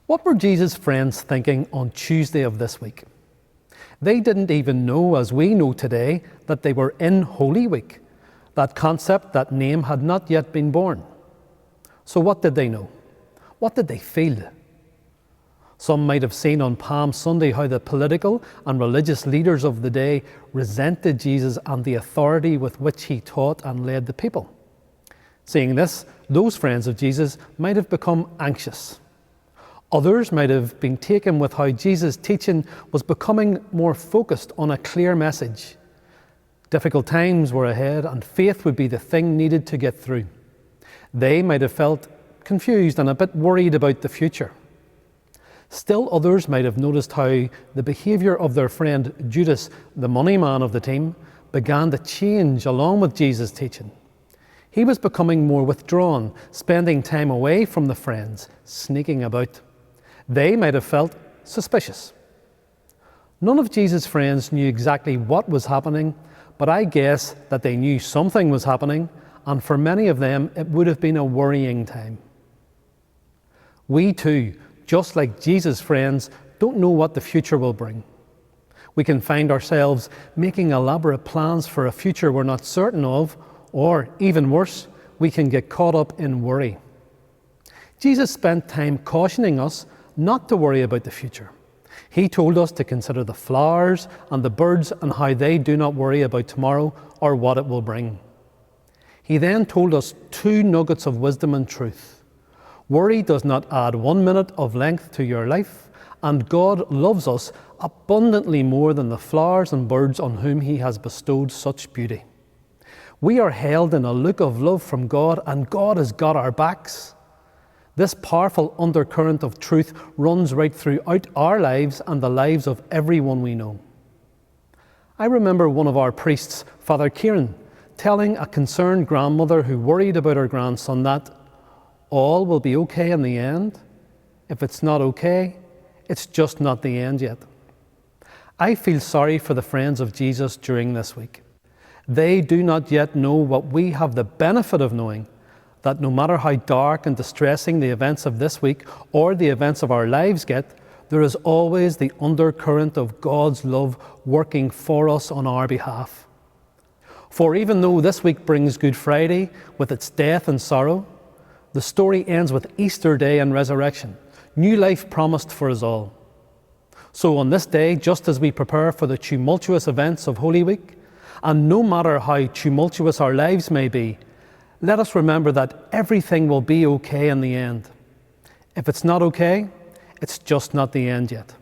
What were Jesus' friends thinking on Tuesday of this week? They didn't even know, as we know today, that they were in Holy Week. That concept, that name had not yet been born. So what did they know? What did they feel? Some might have seen on Palm Sunday how the political and religious leaders of the day resented Jesus and the authority with which he taught and led the people. Seeing this, those friends of Jesus might have become anxious. Others might have been taken with how Jesus' teaching was becoming more focused on a clear message. Difficult times were ahead and faith would be the thing needed to get through. They might have felt confused and a bit worried about the future. Still others might have noticed how the behaviour of their friend Judas, the money man of the team, began to change along with Jesus' teaching. He was becoming more withdrawn, spending time away from the friends, sneaking about. They might have felt suspicious. None of Jesus' friends knew exactly what was happening, but I guess that they knew something was happening, and for many of them it would have been a worrying time. We too, just like Jesus' friends, don't know what the future will bring. We can find ourselves making elaborate plans for a future we're not certain of, or even worse, we can get caught up in worry. Jesus spent time cautioning us not to worry about the future. He told us to consider the flowers and the birds and how they do not worry about tomorrow or what it will bring. He then told us two nuggets of wisdom and truth. Worry does not add 1 minute of length to your life, and God loves us abundantly more than the flowers and birds on whom He has bestowed such beauty. We are held in a look of love from God, and God has got our backs. This powerful undercurrent of truth runs right throughout our lives and the lives of everyone we know. I remember one of our priests, Father Kieran, telling a concerned grandmother who worried about her grandson that all will be okay in the end. If it's not okay, it's just not the end yet. I feel sorry for the friends of Jesus during this week. They do not yet know what we have the benefit of knowing, that no matter how dark and distressing the events of this week or the events of our lives get, there is always the undercurrent of God's love working for us on our behalf. For even though this week brings Good Friday with its death and sorrow, the story ends with Easter Day and resurrection, new life promised for us all. So on this day, just as we prepare for the tumultuous events of Holy Week, and no matter how tumultuous our lives may be, let us remember that everything will be okay in the end. If it's not okay, it's just not the end yet.